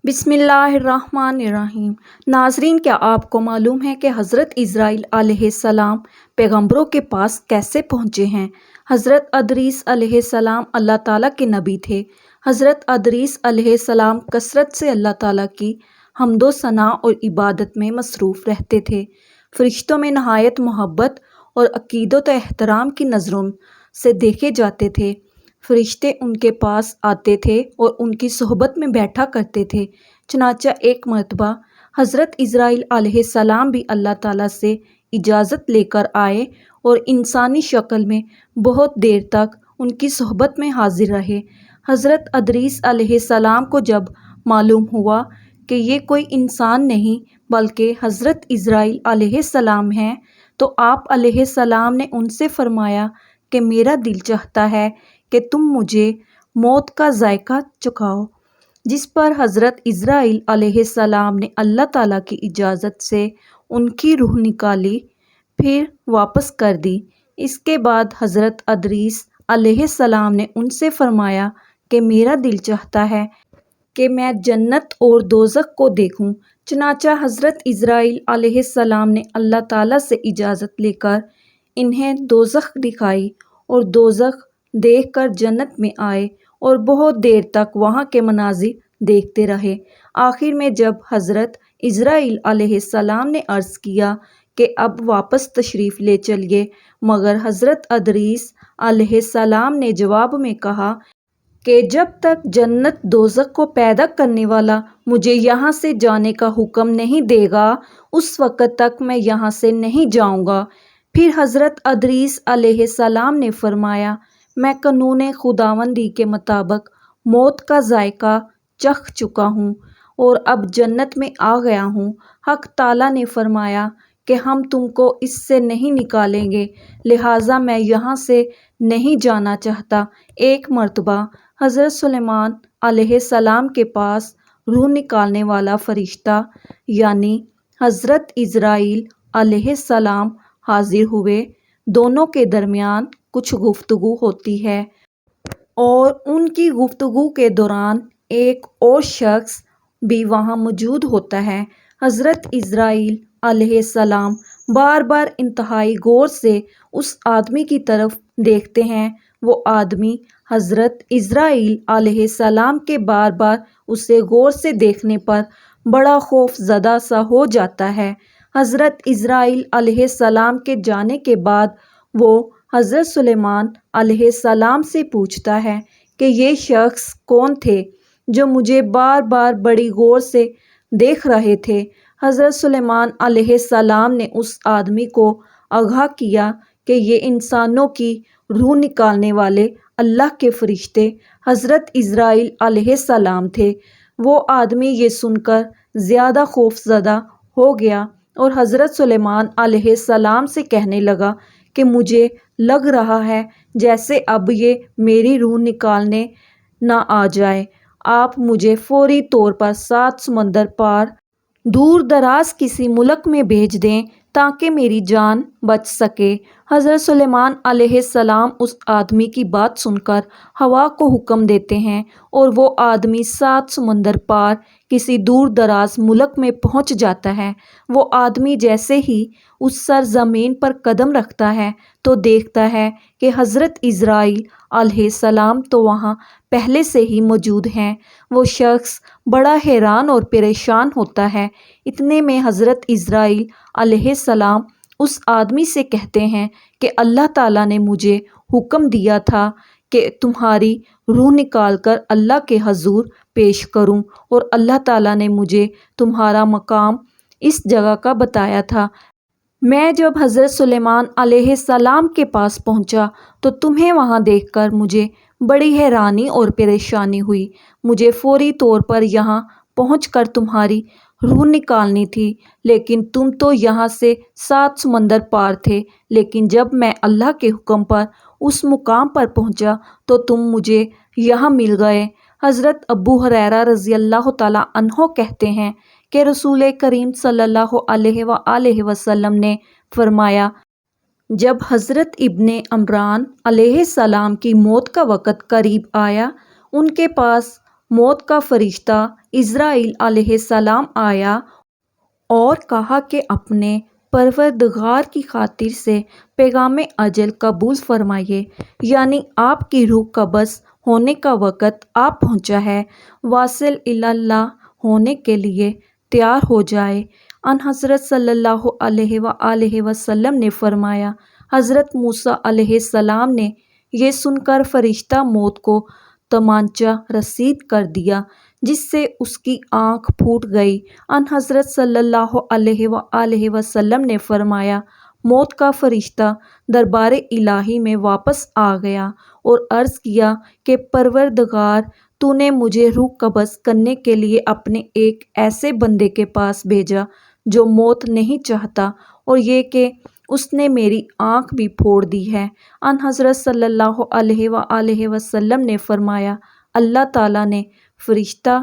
بسم اللہ الرحمن الرحیم۔ ناظرین، کیا آپ کو معلوم ہے کہ حضرت عزرائیل علیہ السلام پیغمبروں کے پاس کیسے پہنچے ہیں؟ حضرت ادریس علیہ السلام اللہ تعالیٰ کے نبی تھے۔ حضرت ادریس علیہ السلام کثرت سے اللہ تعالیٰ کی حمد و ثنا اور عبادت میں مصروف رہتے تھے۔ فرشتوں میں نہایت محبت اور عقیدت و احترام کی نظروں سے دیکھے جاتے تھے۔ فرشتے ان کے پاس آتے تھے اور ان کی صحبت میں بیٹھا کرتے تھے۔ چنانچہ ایک مرتبہ حضرت عزرائیل علیہ السلام بھی اللہ تعالیٰ سے اجازت لے کر آئے اور انسانی شکل میں بہت دیر تک ان کی صحبت میں حاضر رہے۔ حضرت ادریس علیہ السلام کو جب معلوم ہوا کہ یہ کوئی انسان نہیں بلکہ حضرت عزرائیل علیہ السلام ہیں، تو آپ علیہ السلام نے ان سے فرمایا کہ میرا دل چاہتا ہے کہ تم مجھے موت کا ذائقہ چکھاؤ، جس پر حضرت عزرائیل علیہ السلام نے اللہ تعالیٰ کی اجازت سے ان کی روح نکالی، پھر واپس کر دی۔ اس کے بعد حضرت ادریس علیہ السلام نے ان سے فرمایا کہ میرا دل چاہتا ہے کہ میں جنت اور دوزخ کو دیکھوں۔ چنانچہ حضرت عزرائیل علیہ السلام نے اللہ تعالیٰ سے اجازت لے کر انہیں دوزخ دکھائی اور دوزخ دیکھ کر جنت میں آئے اور بہت دیر تک وہاں کے مناظر دیکھتے رہے۔ آخر میں جب حضرت عزرائیل علیہ السلام نے عرض کیا کہ اب واپس تشریف لے چلیے، مگر حضرت ادریس علیہ السلام نے جواب میں کہا کہ جب تک جنت دوزخ کو پیدا کرنے والا مجھے یہاں سے جانے کا حکم نہیں دے گا، اس وقت تک میں یہاں سے نہیں جاؤں گا۔ پھر حضرت ادریس علیہ السلام نے فرمایا، میں قانون خداوندی کے مطابق موت کا ذائقہ چکھ چکا ہوں اور اب جنت میں آ گیا ہوں۔ حق تعالیٰ نے فرمایا کہ ہم تم کو اس سے نہیں نکالیں گے، لہٰذا میں یہاں سے نہیں جانا چاہتا۔ ایک مرتبہ حضرت سلیمان علیہ السلام کے پاس روح نکالنے والا فرشتہ یعنی حضرت عزرائیل علیہ السلام حاضر ہوئے۔ دونوں کے درمیان کچھ گفتگو ہوتی ہے اور ان کی گفتگو کے دوران ایک اور شخص بھی وہاں موجود ہوتا ہے۔ حضرت عزرائیل علیہ السلام بار بار انتہائی غور سے اس آدمی کی طرف دیکھتے ہیں۔ وہ آدمی حضرت عزرائیل علیہ السلام کے بار بار اسے غور سے دیکھنے پر بڑا خوف زدہ سا ہو جاتا ہے۔ حضرت عزرائیل علیہ السلام کے جانے کے بعد وہ حضرت سلیمان علیہ السلام سے پوچھتا ہے کہ یہ شخص کون تھے جو مجھے بار بار بڑی غور سے دیکھ رہے تھے۔ حضرت سلیمان علیہ السلام نے اس آدمی کو آگاہ کیا کہ یہ انسانوں کی روح نکالنے والے اللہ کے فرشتے حضرت عزرائیل علیہ السلام تھے۔ وہ آدمی یہ سن کر زیادہ خوف زدہ ہو گیا اور حضرت سلیمان علیہ السلام سے کہنے لگا کہ مجھے لگ رہا ہے جیسے اب یہ میری روح نکالنے نہ آ جائے۔ آپ مجھے فوری طور پر 7 سمندر پار دور دراز کسی ملک میں بھیج دیں تاکہ میری جان بچ سکے۔ حضرت سلیمان علیہ السلام اس آدمی کی بات سن کر ہوا کو حکم دیتے ہیں اور وہ آدمی 7 سمندر پار کسی دور دراز ملک میں پہنچ جاتا ہے۔ وہ آدمی جیسے ہی اس سرزمین پر قدم رکھتا ہے تو دیکھتا ہے کہ حضرت عزرائیل علیہ السلام تو وہاں پہلے سے ہی موجود ہیں۔ وہ شخص بڑا حیران اور پریشان ہوتا ہے۔ اتنے میں حضرت عزرائیل علیہ السلام اس آدمی سے کہتے ہیں کہ اللہ تعالیٰ نے مجھے حکم دیا تھا کہ تمہاری روح نکال کر اللہ کے حضور پیش کروں، اور اللہ تعالیٰ نے مجھے تمہارا مقام اس جگہ کا بتایا تھا۔ میں جب حضرت سلیمان علیہ السلام کے پاس پہنچا تو تمہیں وہاں دیکھ کر مجھے بڑی حیرانی اور پریشانی ہوئی۔ مجھے فوری طور پر یہاں پہنچ کر تمہاری روح نکالنی تھی، لیکن تم تو یہاں سے 7 سمندر پار تھے۔ لیکن جب میں اللہ کے حکم پر اس مقام پر پہنچا تو تم مجھے یہاں مل گئے۔ حضرت ابو ہریرہ رضی اللہ تعالیٰ عنہ کہتے ہیں کہ رسول کریم صلی اللہ علیہ وآلہ وسلم نے فرمایا، جب حضرت ابن عمران علیہ السلام کی موت کا وقت قریب آیا، ان کے پاس موت کا فرشتہ اسرائیل علیہ السلام آیا اور کہا کہ اپنے پروردگار کی خاطر سے پیغام اجل قبول فرمائیے، یعنی آپ کی روح قبض ہونے کا وقت آ پہنچا ہے، واصل اللہ ہونے کے لیے تیار ہو جائے۔ ان حضرت صلی اللہ علیہ وآلہ وسلم نے فرمایا، حضرت موسیٰ علیہ السلام نے یہ سن کر فرشتہ موت کو تمانچہ رسید کر دیا، جس سے اس کی آنکھ پھوٹ گئی۔ ان حضرت صلی اللہ علیہ وآلہ وسلم نے فرمایا، موت کا فرشتہ دربار الہی میں واپس آ گیا اور عرض کیا کہ پروردگار، تو نے مجھے روح قبض کرنے کے لیے اپنے ایک ایسے بندے کے پاس بھیجا جو موت نہیں چاہتا، اور یہ کہ اس نے میری آنکھ بھی پھوڑ دی ہے۔ ان حضرت صلی اللہ علیہ وآلہ وسلم نے فرمایا، اللہ تعالیٰ نے فرشتہ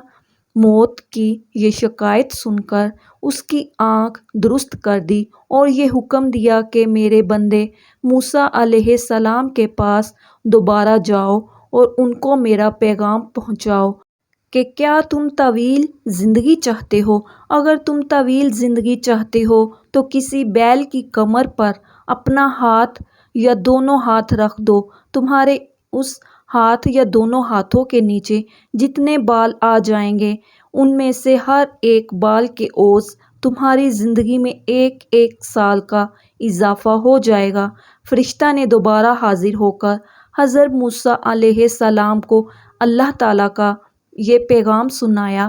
موت کی یہ شکایت سن کر اس کی آنکھ درست کر دی اور یہ حکم دیا کہ میرے بندے موسیٰ علیہ السلام کے پاس دوبارہ جاؤ اور ان کو میرا پیغام پہنچاؤ کہ کیا تم طویل زندگی چاہتے ہو؟ اگر تم طویل زندگی چاہتے ہو تو کسی بیل کی کمر پر اپنا ہاتھ یا دونوں ہاتھ رکھ دو، تمہارے اس ہاتھ یا دونوں ہاتھوں کے نیچے جتنے بال آ جائیں گے، ان میں سے ہر ایک بال کے عوض تمہاری زندگی میں ایک ایک سال کا اضافہ ہو جائے گا۔ فرشتہ نے دوبارہ حاضر ہو کر حضرت موسیٰ علیہ السلام کو اللہ تعالیٰ کا یہ پیغام سنایا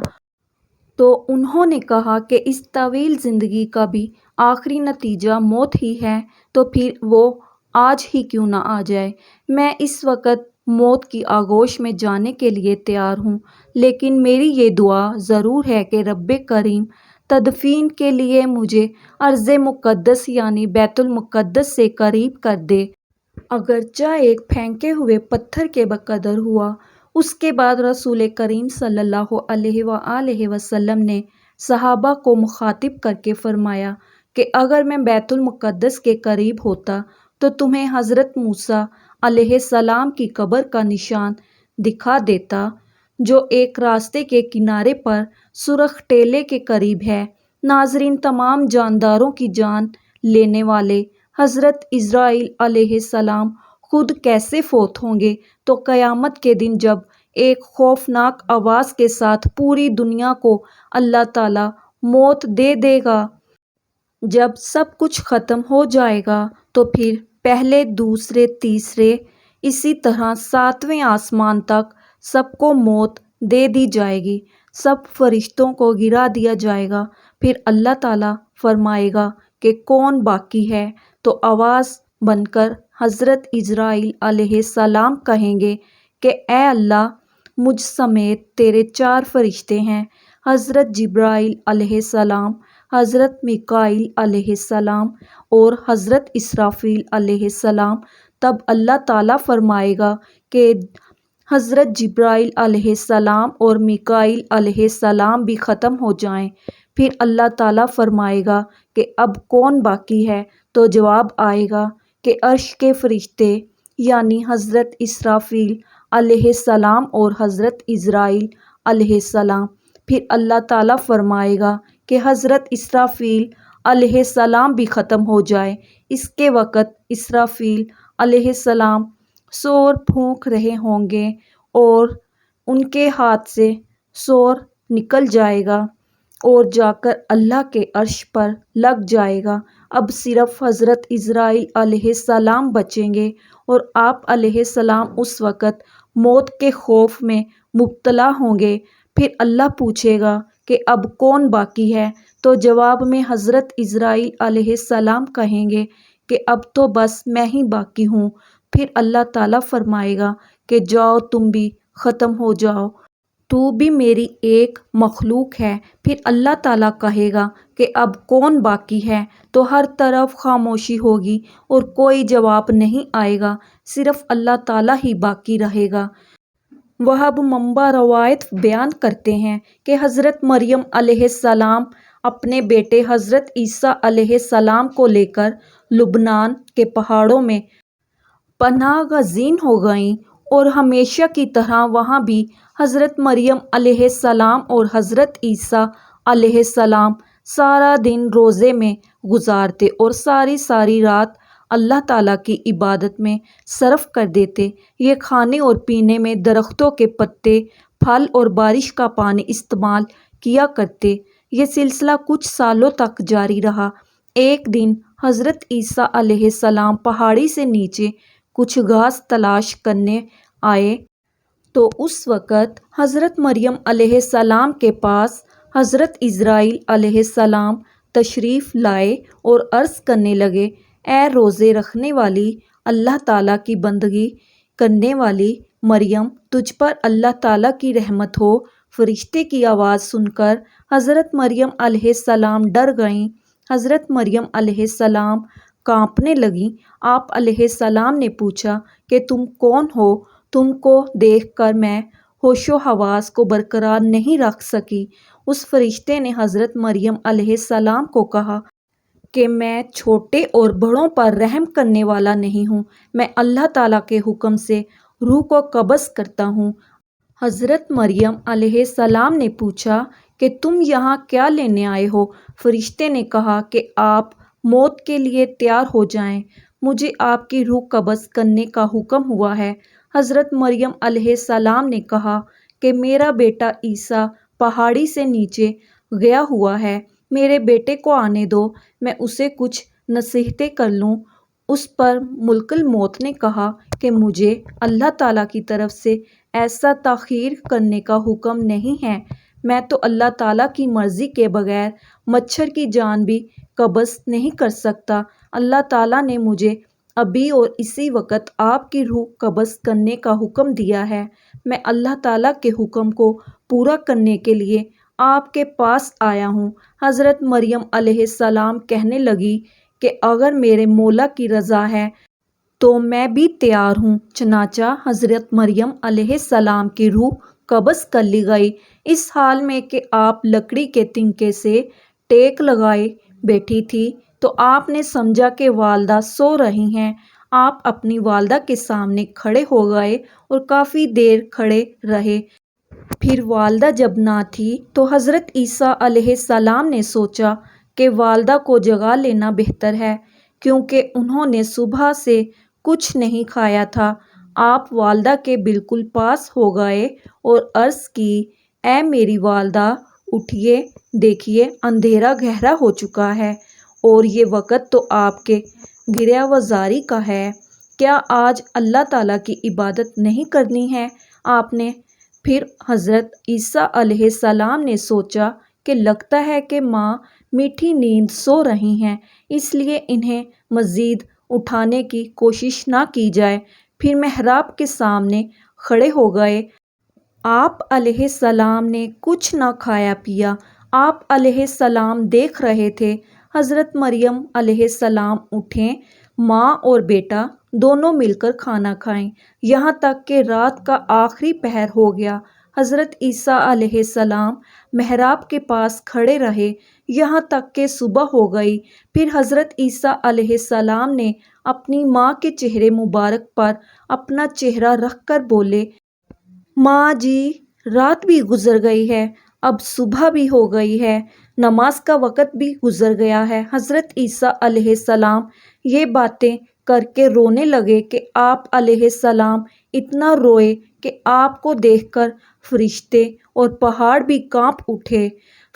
تو انہوں نے کہا کہ اس طویل زندگی کا بھی آخری نتیجہ موت ہی ہے، تو پھر وہ آج ہی کیوں نہ آ جائے۔ میں اس وقت موت کی آغوش میں جانے کے لیے تیار ہوں، لیکن میری یہ دعا ضرور ہے کہ رب کریم تدفین کے لیے مجھے ارض مقدس یعنی بیت المقدس سے قریب کر دے۔ اگرچہ ایک پھینکے ہوئے پتھر کے بقدر ہوا۔ اس کے بعد رسول کریم صلی اللہ علیہ وآلہ وسلم نے صحابہ کو مخاطب کر کے فرمایا کہ اگر میں بیت المقدس کے قریب ہوتا تو تمہیں حضرت موسیٰ علیہ السلام کی قبر کا نشان دکھا دیتا، جو ایک راستے کے کنارے پر سرخ ٹیلے کے قریب ہے۔ ناظرین، تمام جانداروں کی جان لینے والے حضرت اسرائیل علیہ السلام خود کیسے فوت ہوں گے؟ تو قیامت کے دن جب ایک خوفناک آواز کے ساتھ پوری دنیا کو اللہ تعالیٰ موت دے دے گا، جب سب کچھ ختم ہو جائے گا، تو پھر پہلے، دوسرے، تیسرے، اسی طرح ساتویں آسمان تک سب کو موت دے دی جائے گی، سب فرشتوں کو گرا دیا جائے گا۔ پھر اللہ تعالیٰ فرمائے گا کہ کون باقی ہے؟ تو آواز بن کر حضرت اسرائیل علیہ السلام کہیں گے کہ اے اللہ، مجھ سمیت تیرے 4 فرشتے ہیں، حضرت جبرائیل علیہ السلام، حضرت میکائیل علیہ السلام اور حضرت اسرافیل علیہ السلام۔ تب اللہ تعالیٰ فرمائے گا کہ حضرت جبرائیل علیہ السلام اور میکائیل علیہ السلام بھی ختم ہو جائیں۔ پھر اللہ تعالیٰ فرمائے گا کہ اب کون باقی ہے؟ تو جواب آئے گا کہ عرش کے فرشتے یعنی حضرت اسرافیل علیہ السلام اور حضرت اسرائیل علیہ السلام۔ پھر اللہ تعالیٰ فرمائے گا کہ حضرت اسرافیل علیہ السلام بھی ختم ہو جائے۔ اس کے وقت اسرافیل علیہ السلام سور پھونک رہے ہوں گے اور ان کے ہاتھ سے سور نکل جائے گا اور جا کر اللہ کے عرش پر لگ جائے گا۔ اب صرف حضرت اسرائیل علیہ السلام بچیں گے اور آپ علیہ السلام اس وقت موت کے خوف میں مبتلا ہوں گے۔ پھر اللہ پوچھے گا کہ اب کون باقی ہے؟ تو جواب میں حضرت اسرائیل علیہ السلام کہیں گے کہ اب تو بس میں ہی باقی ہوں۔ پھر اللہ تعالیٰ فرمائے گا کہ جاؤ، تم بھی ختم ہو جاؤ، تو بھی میری ایک مخلوق ہے۔ پھر اللہ تعالیٰ کہے گا کہ اب کون باقی ہے؟ تو ہر طرف خاموشی ہوگی اور کوئی جواب نہیں آئے گا، صرف اللہ تعالیٰ ہی باقی رہے گا۔ وہاب منبع روایت بیان کرتے ہیں کہ حضرت مریم علیہ السلام اپنے بیٹے حضرت عیسیٰ علیہ السلام کو لے کر لبنان کے پہاڑوں میں پناہ گزین ہو گئیں اور ہمیشہ کی طرح وہاں بھی حضرت مریم علیہ السلام اور حضرت عیسیٰ علیہ السلام سارا دن روزے میں گزارتے اور ساری رات اللہ تعالیٰ کی عبادت میں صرف کر دیتے۔ یہ کھانے اور پینے میں درختوں کے پتے، پھل اور بارش کا پانی استعمال کیا کرتے۔ یہ سلسلہ کچھ سالوں تک جاری رہا۔ ایک دن حضرت عیسیٰ علیہ السلام پہاڑی سے نیچے کچھ گھاس تلاش کرنے آئے تو اس وقت حضرت مریم علیہ السلام کے پاس حضرت عزرائیل علیہ السلام تشریف لائے اور عرض کرنے لگے، اے روزے رکھنے والی، اللہ تعالیٰ کی بندگی کرنے والی مریم، تجھ پر اللہ تعالیٰ کی رحمت ہو۔ فرشتے کی آواز سن کر حضرت مریم علیہ السلام ڈر گئیں۔ حضرت مریم علیہ السلام کانپنے لگیں۔ آپ علیہ السلام نے پوچھا کہ تم کون ہو؟ تم کو دیکھ کر میں ہوش و حواس کو برقرار نہیں رکھ سکی۔ اس فرشتے نے حضرت مریم علیہ السلام کو کہا کہ میں چھوٹے اور بڑوں پر رحم کرنے والا نہیں ہوں، میں اللہ تعالیٰ کے حکم سے روح کو قبض کرتا ہوں۔ حضرت مریم علیہ السلام نے پوچھا کہ تم یہاں کیا لینے آئے ہو؟ فرشتے نے کہا کہ آپ موت کے لیے تیار ہو جائیں، مجھے آپ کی روح قبض کرنے کا حکم ہوا ہے۔ حضرت مریم علیہ السلام نے کہا کہ میرا بیٹا عیسیٰ پہاڑی سے نیچے گیا ہوا ہے، میرے بیٹے کو آنے دو، میں اسے کچھ نصیحتیں کر لوں۔ اس پر ملک الموت نے کہا کہ مجھے اللہ تعالیٰ کی طرف سے ایسا تاخیر کرنے کا حکم نہیں ہے، میں تو اللہ تعالیٰ کی مرضی کے بغیر مچھر کی جان بھی قبض نہیں کر سکتا۔ اللہ تعالیٰ نے مجھے ابھی اور اسی وقت آپ کی روح قبض کرنے کا حکم دیا ہے، میں اللہ تعالیٰ کے حکم کو پورا کرنے کے لیے آپ کے پاس آیا ہوں۔ حضرت مریم علیہ السلام کہنے لگی کہ اگر میرے مولا کی رضا ہے تو میں بھی تیار ہوں۔ چنانچہ حضرت مریم علیہ السلام کی روح قبض کر لی گئی، اس حال میں کہ آپ لکڑی کے تنکے سے ٹیک لگائے بیٹھی تھی تو آپ نے سمجھا کہ والدہ سو رہی ہیں۔ آپ اپنی والدہ کے سامنے کھڑے ہو گئے اور کافی دیر کھڑے رہے۔ پھر والدہ جب نہ تھی تو حضرت عیسیٰ علیہ السلام نے سوچا کہ والدہ کو جگا لینا بہتر ہے، کیونکہ انہوں نے صبح سے کچھ نہیں کھایا تھا۔ آپ والدہ کے بالکل پاس ہو گئے اور عرض کی، اے میری والدہ، اٹھیے، دیکھیے اندھیرا گہرا ہو چکا ہے اور یہ وقت تو آپ کے گریہ وزاری کا ہے، کیا آج اللہ تعالیٰ کی عبادت نہیں کرنی ہے آپ نے؟ پھر حضرت عیسیٰ علیہ السلام نے سوچا کہ لگتا ہے کہ ماں میٹھی نیند سو رہی ہیں، اس لیے انہیں مزید اٹھانے کی کوشش نہ کی جائے۔ پھر محراب کے سامنے کھڑے ہو گئے۔ آپ علیہ السلام نے کچھ نہ کھایا پیا۔ آپ علیہ السلام دیکھ رہے تھے حضرت مریم علیہ السلام اٹھیں، ماں اور بیٹا دونوں مل کر کھانا کھائیں، یہاں تک کہ رات کا آخری پہر ہو گیا۔ حضرت عیسیٰ علیہ السلام محراب کے پاس کھڑے رہے یہاں تک کہ صبح ہو گئی۔ پھر حضرت عیسیٰ علیہ السلام نے اپنی ماں کے چہرے مبارک پر اپنا چہرہ رکھ کر بولے، ماں جی، رات بھی گزر گئی ہے، اب صبح بھی ہو گئی ہے، نماز کا وقت بھی گزر گیا ہے۔ حضرت عیسیٰ علیہ السلام یہ باتیں کر کے رونے لگے کہ آپ علیہ السلام اتنا روئے کہ آپ کو دیکھ کر فرشتے اور پہاڑ بھی کانپ اٹھے۔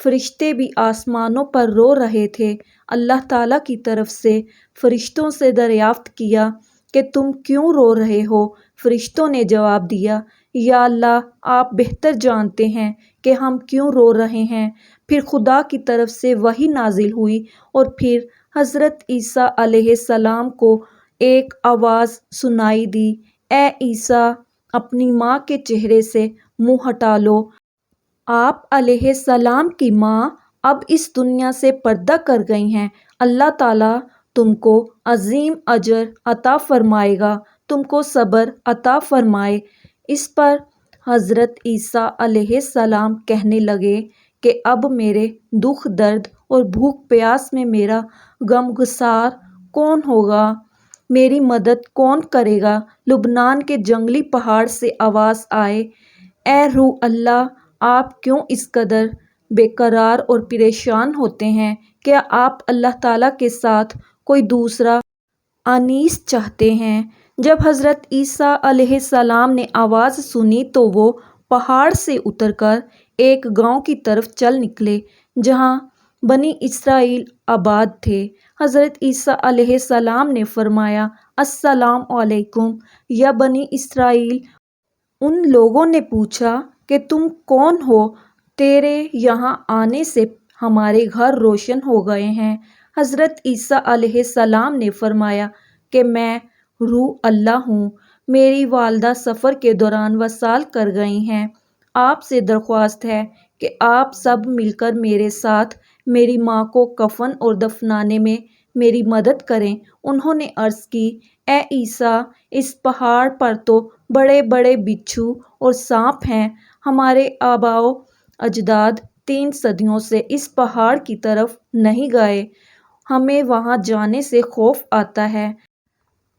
فرشتے بھی آسمانوں پر رو رہے تھے۔ اللہ تعالیٰ کی طرف سے فرشتوں سے دریافت کیا کہ تم کیوں رو رہے ہو؟ فرشتوں نے جواب دیا، یا اللہ، آپ بہتر جانتے ہیں کہ ہم کیوں رو رہے ہیں۔ پھر خدا کی طرف سے وحی نازل ہوئی اور پھر حضرت عیسیٰ علیہ السلام کو ایک آواز سنائی دی، اے عیسیٰ، اپنی ماں کے چہرے سے منہ ہٹا لو۔ آپ علیہ السلام کی ماں اب اس دنیا سے پردہ کر گئی ہیں۔ اللہ تعالیٰ تم کو عظیم اجر عطا فرمائے گا، تم کو صبر عطا فرمائے۔ اس پر حضرت عیسیٰ علیہ السلام کہنے لگے کہ اب میرے دکھ درد اور بھوک پیاس میں میرا غمگسار کون ہوگا؟ میری مدد کون کرے گا؟ لبنان کے جنگلی پہاڑ سے آواز آئے، اے روح اللہ، آپ کیوں اس قدر بے قرار اور پریشان ہوتے ہیں؟ کیا آپ اللہ تعالیٰ کے ساتھ کوئی دوسرا انیس چاہتے ہیں؟ جب حضرت عیسیٰ علیہ السلام نے آواز سنی تو وہ پہاڑ سے اتر کر ایک گاؤں کی طرف چل نکلے جہاں بنی اسرائیل آباد تھے۔ حضرت عیسیٰ علیہ السلام نے فرمایا، السلام علیکم یا بنی اسرائیل۔ ان لوگوں نے پوچھا کہ تم کون ہو؟ تیرے یہاں آنے سے ہمارے گھر روشن ہو گئے ہیں۔ حضرت عیسیٰ علیہ السلام نے فرمایا کہ میں روح اللہ ہوں، میری والدہ سفر کے دوران وصال کر گئی ہیں۔ آپ سے درخواست ہے کہ آپ سب مل کر میرے ساتھ میری ماں کو کفن اور دفنانے میں میری مدد کریں۔ انہوں نے عرض کی، اے عیسیٰ، اس پہاڑ پر تو بڑے بڑے بچھو اور سانپ ہیں۔ ہمارے آباء و اجداد 3 صدیوں سے اس پہاڑ کی طرف نہیں گئے، ہمیں وہاں جانے سے خوف آتا ہے۔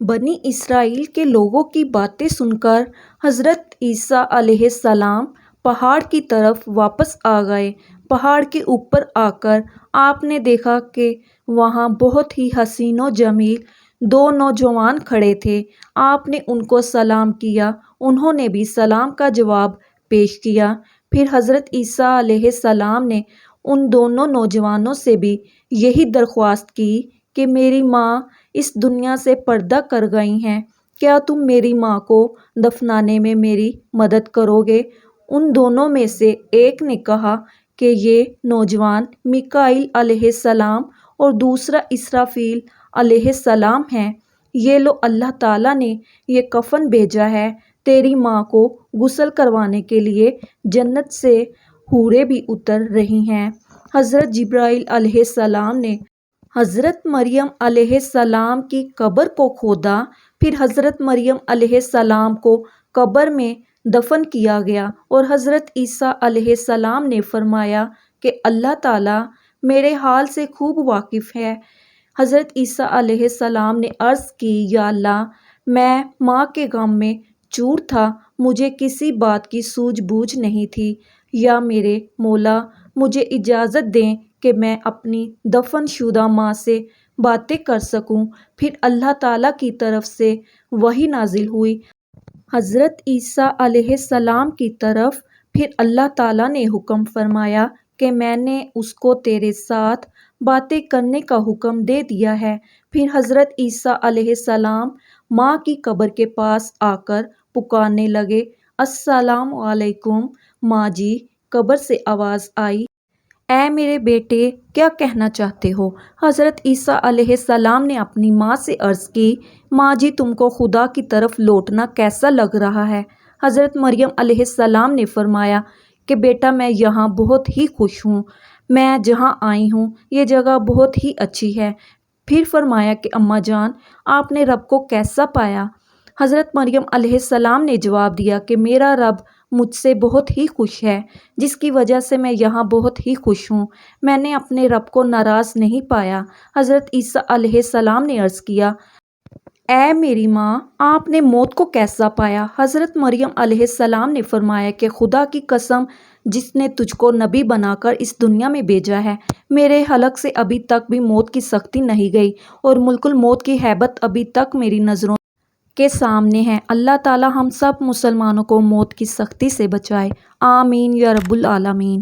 بنی اسرائیل کے لوگوں کی باتیں سن کر حضرت عیسیٰ علیہ السلام پہاڑ کی طرف واپس آ گئے۔ پہاڑ کے اوپر آ کر آپ نے دیکھا کہ وہاں بہت ہی حسین و جمیل 2 نوجوان کھڑے تھے۔ آپ نے ان کو سلام کیا، انہوں نے بھی سلام کا جواب پیش کیا۔ پھر حضرت عیسیٰ علیہ السلام نے ان دونوں نوجوانوں سے بھی یہی درخواست کی کہ میری ماں اس دنیا سے پردہ کر گئی ہیں، کیا تم میری ماں کو دفنانے میں میری مدد کرو گے؟ ان دونوں میں سے ایک نے کہا کہ یہ نوجوان میکائیل علیہ السلام اور دوسرا اسرافیل علیہ السلام ہیں۔ یہ لو، اللہ تعالیٰ نے یہ کفن بھیجا ہے، تیری ماں کو غسل کروانے کے لیے جنت سے حوریں بھی اتر رہی ہیں۔ حضرت جبرائیل علیہ السلام نے حضرت مریم علیہ السلام کی قبر کو کھودا، پھر حضرت مریم علیہ السلام کو قبر میں دفن کیا گیا، اور حضرت عیسیٰ علیہ السلام نے فرمایا کہ اللہ تعالیٰ میرے حال سے خوب واقف ہے۔ حضرت عیسیٰ علیہ السلام نے عرض کی، یا اللہ، میں ماں کے غم میں چور تھا، مجھے کسی بات کی سوجھ بوجھ نہیں تھی، یا میرے مولا مجھے اجازت دیں کہ میں اپنی دفن شدہ ماں سے باتیں کر سکوں۔ پھر اللہ تعالیٰ کی طرف سے وحی نازل ہوئی حضرت عیسیٰ علیہ السلام کی طرف۔ پھر اللہ تعالیٰ نے حکم فرمایا کہ میں نے اس کو تیرے ساتھ باتیں کرنے کا حکم دے دیا ہے۔ پھر حضرت عیسیٰ علیہ السلام ماں کی قبر کے پاس آ کر پکارنے لگے، السلام علیکم ماں جی۔ قبر سے آواز آئی، اے میرے بیٹے، کیا کہنا چاہتے ہو؟ حضرت عیسیٰ علیہ السلام نے اپنی ماں سے عرض کی، ماں جی، تم کو خدا کی طرف لوٹنا کیسا لگ رہا ہے؟ حضرت مریم علیہ السلام نے فرمایا کہ بیٹا، میں یہاں بہت ہی خوش ہوں، میں جہاں آئی ہوں یہ جگہ بہت ہی اچھی ہے۔ پھر فرمایا کہ اماں جان، آپ نے رب کو کیسا پایا؟ حضرت مریم علیہ السلام نے جواب دیا کہ میرا رب مجھ سے بہت ہی خوش ہے، جس کی وجہ سے میں یہاں بہت ہی خوش ہوں، میں نے اپنے رب کو ناراض نہیں پایا۔ حضرت عیسیٰ علیہ السلام نے عرض کیا، اے میری ماں، آپ نے موت کو کیسا پایا؟ حضرت مریم علیہ السلام نے فرمایا کہ خدا کی قسم، جس نے تجھ کو نبی بنا کر اس دنیا میں بھیجا ہے، میرے حلق سے ابھی تک بھی موت کی سختی نہیں گئی، اور ملک الموت کی ہیبت ابھی تک میری نظروں کے سامنے ہے۔ اللہ تعالیٰ ہم سب مسلمانوں کو موت کی سختی سے بچائے، آمین یا رب العالمین۔